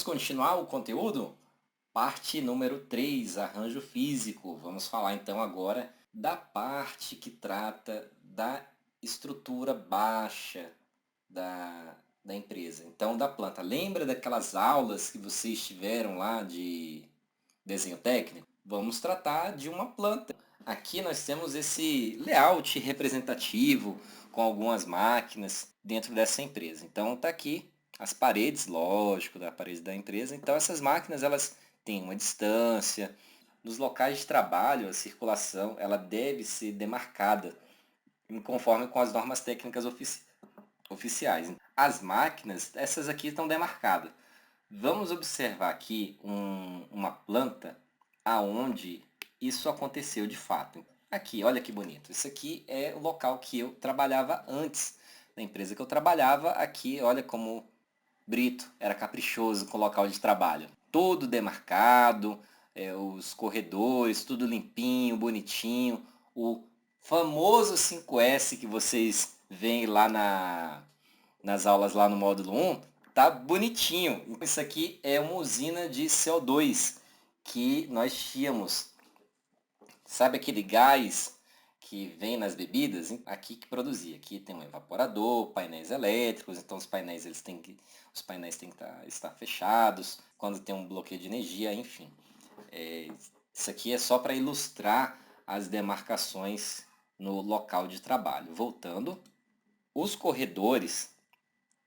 Vamos continuar o conteúdo? Parte número 3, arranjo físico. Vamos falar então agora da parte que trata da estrutura baixa da empresa. Então, da planta. Lembra daquelas aulas que vocês tiveram lá de desenho técnico? Vamos tratar de uma planta. Aqui nós temos esse layout representativo com algumas máquinas dentro dessa empresa. Então, está aqui as paredes, lógico, da parede da empresa. Então, essas máquinas elas têm uma distância. Nos locais de trabalho, a circulação ela deve ser demarcada conforme com as normas técnicas oficiais. As máquinas, essas aqui estão demarcadas. Vamos observar aqui uma planta aonde isso aconteceu de fato. Aqui, olha que bonito. Isso aqui é o local que eu trabalhava antes da empresa que eu trabalhava. Aqui, olha como Brito era caprichoso com o local de trabalho. Todo demarcado, os corredores, tudo limpinho, bonitinho. O famoso 5S que vocês veem lá nas aulas lá no módulo 1, tá bonitinho. Isso aqui é uma usina de CO2 que nós tínhamos. Sabe aquele gás que vem nas bebidas? Aqui que produzia. Aqui tem um evaporador, painéis elétricos, então os painéis têm que estar fechados quando tem um bloqueio de energia, enfim. Isso aqui é só para ilustrar as demarcações no local de trabalho. Voltando, os corredores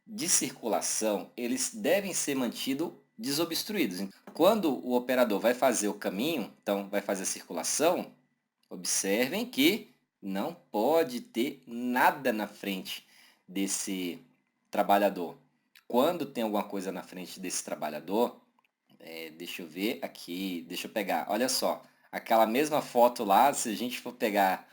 de circulação, eles devem ser mantidos desobstruídos. Quando o operador vai fazer o caminho, então vai fazer a circulação, observem que não pode ter nada na frente desse trabalhador. Quando tem alguma coisa na frente desse trabalhador, deixa eu ver aqui, deixa eu pegar, olha só, aquela mesma foto lá, se a gente for pegar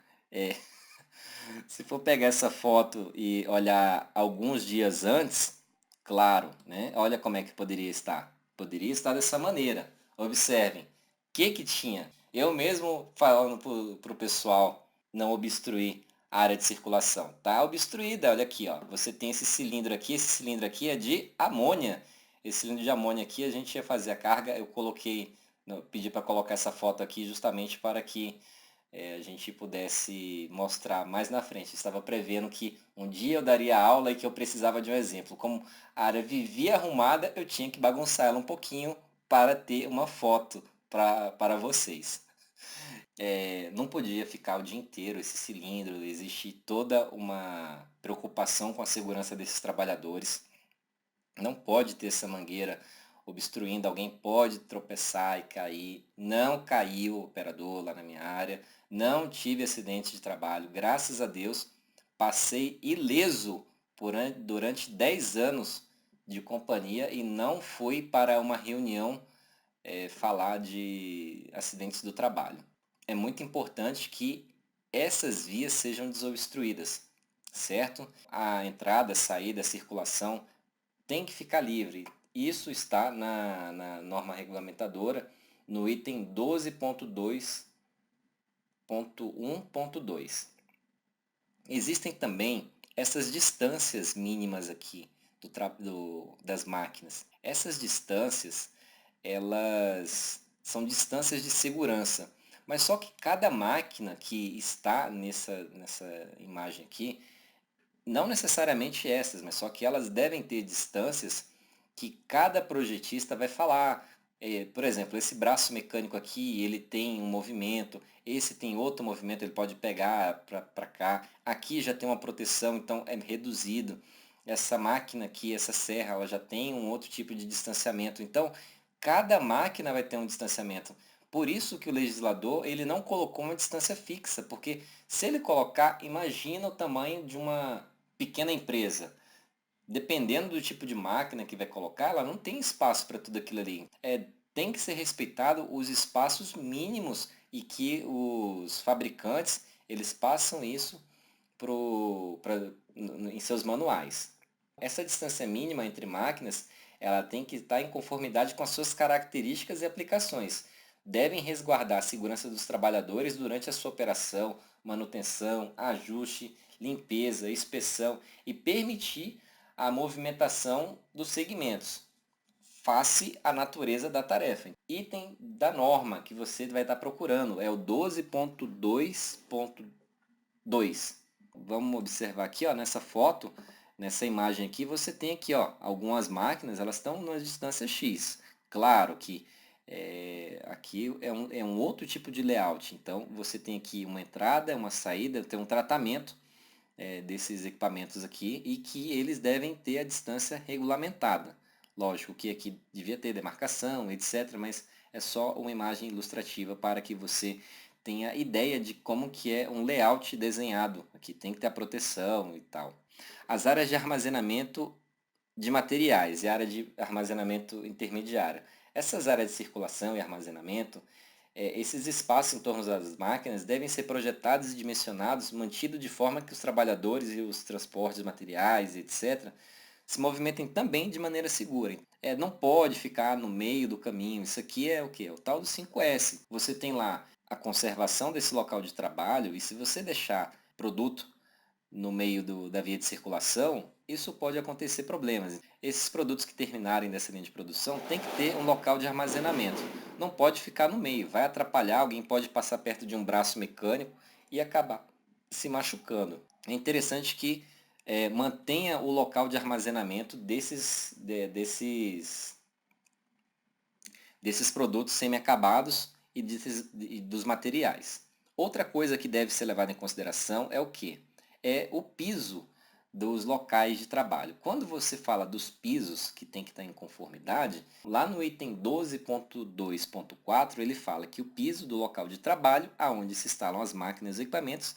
se for pegar essa foto e olhar alguns dias antes, claro, né? Olha como é que poderia estar. Poderia estar dessa maneira. Observem. O que tinha? Eu mesmo falando para o pessoal não obstruir a área de circulação. Tá obstruída, olha aqui, ó. Você tem esse cilindro aqui é de amônia. Esse cilindro de amônia aqui a gente ia fazer a carga, eu pedi para colocar essa foto aqui justamente para que a gente pudesse mostrar mais na frente. Eu estava prevendo que um dia eu daria aula e que eu precisava de um exemplo. Como a área vivia arrumada, eu tinha que bagunçar ela um pouquinho para ter uma foto para vocês. Não podia ficar o dia inteiro esse cilindro, existe toda uma preocupação com a segurança desses trabalhadores. Não pode ter essa mangueira obstruindo, alguém pode tropeçar e cair. Não caiu o operador lá na minha área, não tive acidente de trabalho, graças a Deus, passei ileso durante 10 anos de companhia e não fui para uma reunião falar de acidentes do trabalho. É muito importante que essas vias sejam desobstruídas, certo? A entrada, a saída, a circulação tem que ficar livre. Isso está na norma regulamentadora, no item 12.2.1.2. Existem também essas distâncias mínimas aqui das máquinas. Essas distâncias, elas são distâncias de segurança. Mas só que cada máquina que está nessa imagem aqui, não necessariamente essas, mas só que elas devem ter distâncias que cada projetista vai falar. Por exemplo, esse braço mecânico aqui, ele tem um movimento, esse tem outro movimento, ele pode pegar para cá. Aqui já tem uma proteção, então é reduzido. Essa máquina aqui, essa serra, ela já tem um outro tipo de distanciamento. Então, cada máquina vai ter um distanciamento. Por isso que o legislador ele não colocou uma distância fixa, porque se ele colocar, imagina o tamanho de uma pequena empresa. Dependendo do tipo de máquina que vai colocar, ela não tem espaço para tudo aquilo ali. Tem que ser respeitado os espaços mínimos e que os fabricantes eles passam isso em seus manuais. Essa distância mínima entre máquinas ela tem que estar em conformidade com as suas características e aplicações. Devem resguardar a segurança dos trabalhadores durante a sua operação, manutenção, ajuste, limpeza, inspeção e permitir a movimentação dos segmentos. face à natureza da tarefa. Item da norma que você vai estar procurando é o 12.2.2. Vamos observar aqui, ó, nessa foto, nessa imagem aqui, você tem aqui, ó, algumas máquinas, elas estão numa distância X. Claro que aqui é um outro tipo de layout. Então, você tem aqui uma entrada, uma saída, tem um tratamento desses equipamentos aqui e que eles devem ter a distância regulamentada. Lógico que aqui devia ter demarcação, etc., mas é só uma imagem ilustrativa para que você tenha ideia de como que é um layout desenhado. Aqui tem que ter a proteção e tal. As áreas de armazenamento de materiais e área de armazenamento intermediária. Essas áreas de circulação e armazenamento, esses espaços em torno das máquinas devem ser projetados e dimensionados, mantidos de forma que os trabalhadores e os transportes materiais, etc., se movimentem também de maneira segura. Não pode ficar no meio do caminho. Isso aqui é o que? É o tal do 5S. Você tem lá a conservação desse local de trabalho e se você deixar produto no meio da via de circulação, isso pode acontecer problemas. Esses produtos que terminarem dessa linha de produção tem que ter um local de armazenamento. Não pode ficar no meio, vai atrapalhar, alguém pode passar perto de um braço mecânico e acabar se machucando. É interessante que mantenha o local de armazenamento desses produtos semi-acabados e dos materiais. Outra coisa que deve ser levada em consideração é o que? É o piso dos locais de trabalho. Quando você fala dos pisos que tem que estar em conformidade, lá no item 12.2.4 ele fala que o piso do local de trabalho, aonde se instalam as máquinas e equipamentos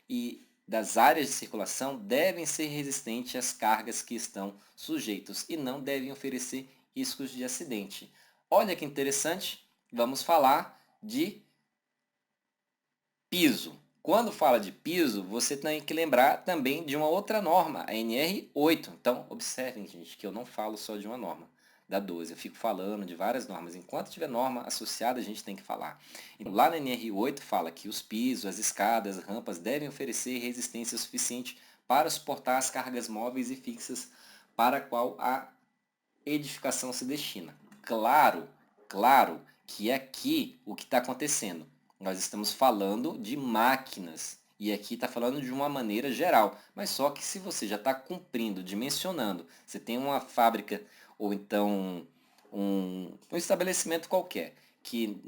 e das áreas de circulação devem ser resistentes às cargas que estão sujeitos e não devem oferecer riscos de acidente. Olha que interessante, vamos falar de piso. Quando fala de piso, você tem que lembrar também de uma outra norma, a NR8. Então, observem, gente, que eu não falo só de uma norma da 12, eu fico falando de várias normas. Enquanto tiver norma associada, a gente tem que falar. Lá na NR8 fala que os pisos, as escadas, as rampas devem oferecer resistência suficiente para suportar as cargas móveis e fixas para a qual a edificação se destina. Claro que aqui o que está acontecendo? Nós estamos falando de máquinas e aqui está falando de uma maneira geral, mas só que se você já está cumprindo, dimensionando, você tem uma fábrica ou então um estabelecimento qualquer que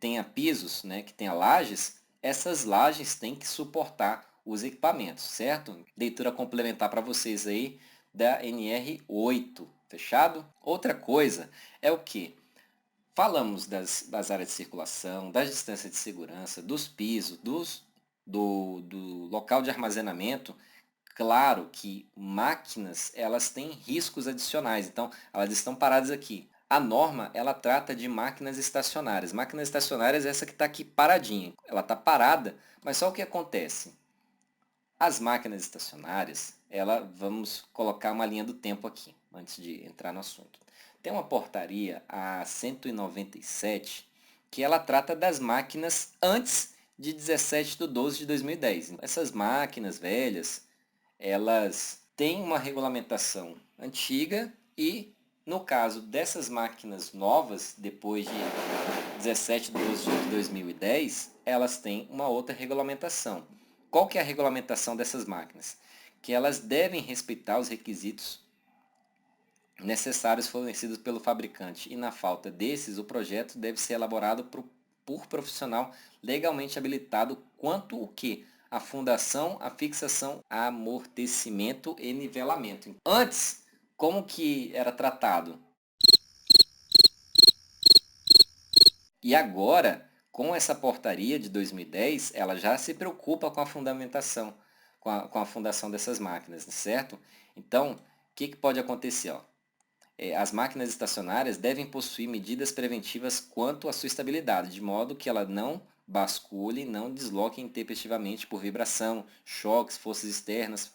tenha pisos, né, que tenha lajes, essas lajes têm que suportar os equipamentos, certo? Leitura complementar para vocês aí da NR8, fechado? Outra coisa é o que? Falamos das áreas de circulação, das distâncias de segurança, dos pisos, do local de armazenamento. Claro que máquinas elas têm riscos adicionais, então elas estão paradas aqui. A norma ela trata de máquinas estacionárias. Máquinas estacionárias é essa que está aqui paradinha. Ela está parada, mas só o que acontece? As máquinas estacionárias, vamos colocar uma linha do tempo aqui, antes de entrar no assunto. Tem uma portaria, a 197, que ela trata das máquinas antes de 17 de 12 de 2010. Essas máquinas velhas, elas têm uma regulamentação antiga e, no caso dessas máquinas novas, depois de 17 de 12 de 2010, elas têm uma outra regulamentação. Qual que é a regulamentação dessas máquinas? Que elas devem respeitar os requisitos necessários fornecidos pelo fabricante e na falta desses, o projeto deve ser elaborado por profissional legalmente habilitado quanto o que? A fundação, a fixação, amortecimento e nivelamento. Antes, como que era tratado? E agora, com essa portaria de 2010, ela já se preocupa com a fundamentação, com a fundação dessas máquinas, certo? Então, o que pode acontecer? Ó? As máquinas estacionárias devem possuir medidas preventivas quanto à sua estabilidade, de modo que ela não bascule, não desloque intempestivamente por vibração, choques, forças externas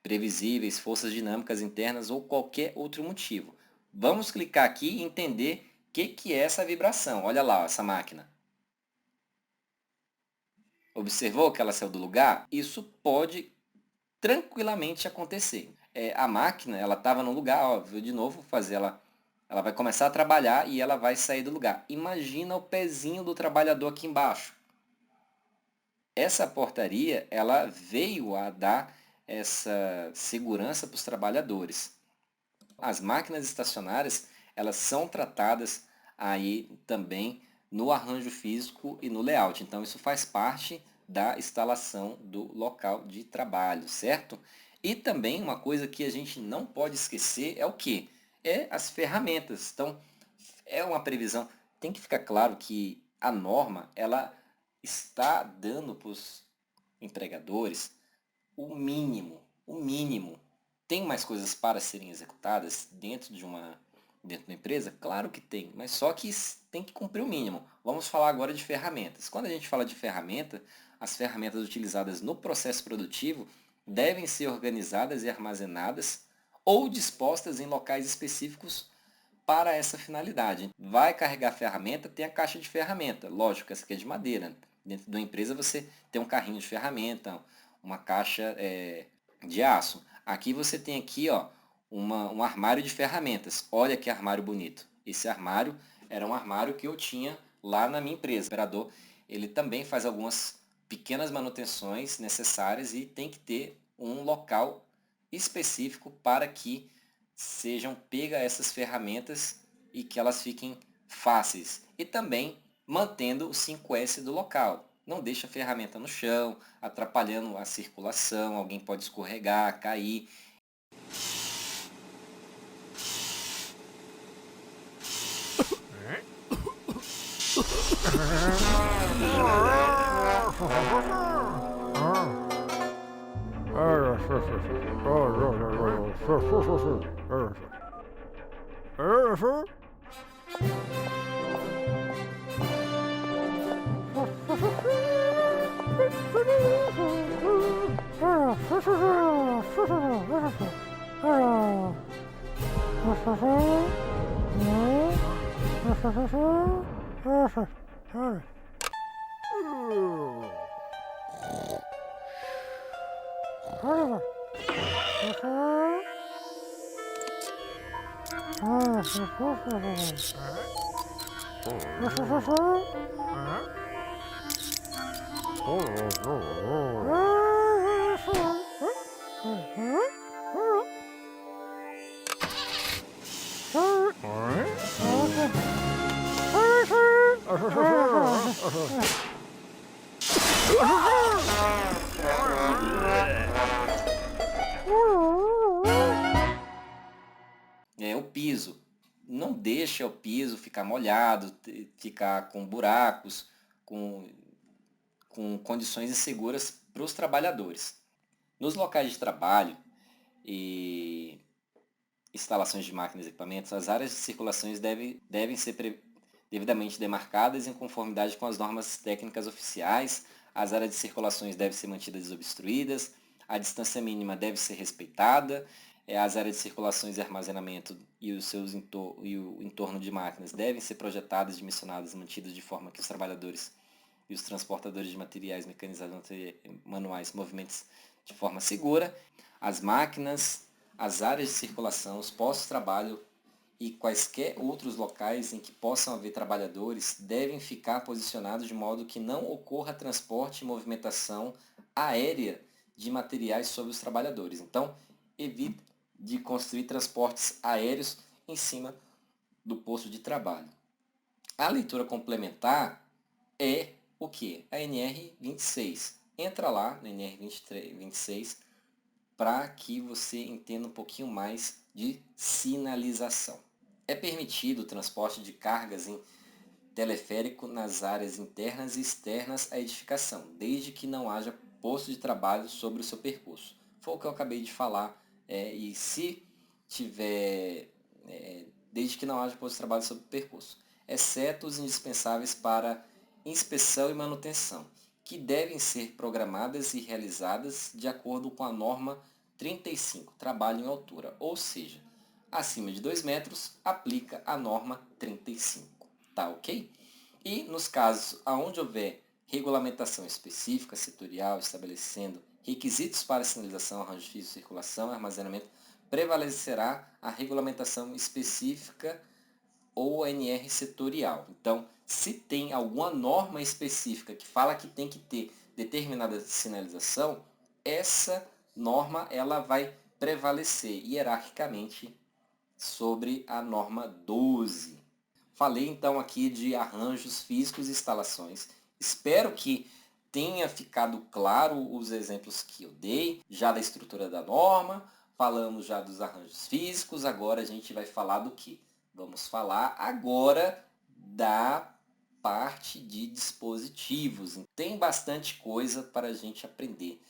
previsíveis, forças dinâmicas internas ou qualquer outro motivo. Vamos clicar aqui e entender o que é essa vibração. Olha lá, essa máquina. Observou que ela saiu do lugar? Isso pode tranquilamente acontecer. A máquina ela estava no lugar, ó, vou de novo fazer ela Ela vai começar a trabalhar e ela vai sair do lugar. Imagina o pezinho do trabalhador aqui embaixo. Essa portaria, ela veio a dar essa segurança para os trabalhadores. As máquinas estacionárias, elas são tratadas aí também no arranjo físico e no layout. Então, isso faz parte da instalação do local de trabalho, certo? E também uma coisa que a gente não pode esquecer é o quê? É as ferramentas. Então, é uma previsão. Tem que ficar claro que a norma, ela está dando para os empregadores o mínimo. Tem mais coisas para serem executadas dentro da empresa? Claro que tem, mas só que tem que cumprir o mínimo. Vamos falar agora de ferramentas. Quando a gente fala de ferramenta, as ferramentas utilizadas no processo produtivo devem ser organizadas e armazenadas ou dispostas em locais específicos para essa finalidade. Vai carregar a ferramenta, tem a caixa de ferramenta. Lógico, essa aqui é de madeira. Dentro de uma empresa você tem um carrinho de ferramenta, uma caixa de aço. Aqui você tem aqui, ó, um armário de ferramentas. Olha que armário bonito. Esse armário era um armário que eu tinha lá na minha empresa. O operador, ele também faz algumas pequenas manutenções necessárias e tem que ter um local específico para que sejam pegas essas ferramentas e que elas fiquem fáceis. E também mantendo o 5S do local. Não deixa a ferramenta no chão, atrapalhando a circulação, alguém pode escorregar, cair. O piso. Não deixa o piso ficar molhado, ficar com buracos, com condições inseguras para os trabalhadores. Nos locais de trabalho e instalações de máquinas e equipamentos, as áreas de circulações devem ser devidamente demarcadas em conformidade com as normas técnicas oficiais, as áreas de circulações devem ser mantidas desobstruídas, a distância mínima deve ser respeitada, as áreas de circulações e armazenamento e o entorno de máquinas devem ser projetadas, dimensionadas, mantidas de forma que os trabalhadores e os transportadores de materiais mecanizados manuais se movimentem de forma segura. As máquinas, as áreas de circulação, os postos de trabalho e quaisquer outros locais em que possam haver trabalhadores devem ficar posicionados de modo que não ocorra transporte e movimentação aérea de materiais sobre os trabalhadores. Então, evite de construir transportes aéreos em cima do posto de trabalho. A leitura complementar é o que? A NR26. Entra lá na NR26 para que você entenda um pouquinho mais de sinalização. É permitido o transporte de cargas em teleférico nas áreas internas e externas à edificação, desde que não haja posto de trabalho sobre o seu percurso. Foi o que eu acabei de falar. E se tiver, desde que não haja posto de trabalho sobre o percurso, exceto os indispensáveis para inspeção e manutenção, que devem ser programadas e realizadas de acordo com a norma 35, trabalho em altura, ou seja, acima de 2 metros, aplica a norma 35, tá ok? E nos casos onde houver regulamentação específica, setorial, estabelecendo requisitos para sinalização, arranjo físico, circulação e armazenamento, prevalecerá a regulamentação específica ou NR setorial. Então, se tem alguma norma específica que fala que tem que ter determinada sinalização, essa norma ela vai prevalecer hierarquicamente sobre a norma 12. Falei então aqui de arranjos físicos e instalações. Espero que tenha ficado claro os exemplos que eu dei, já da estrutura da norma, falamos já dos arranjos físicos, agora a gente vai falar do quê? Vamos falar agora da parte de dispositivos. Tem bastante coisa para a gente aprender.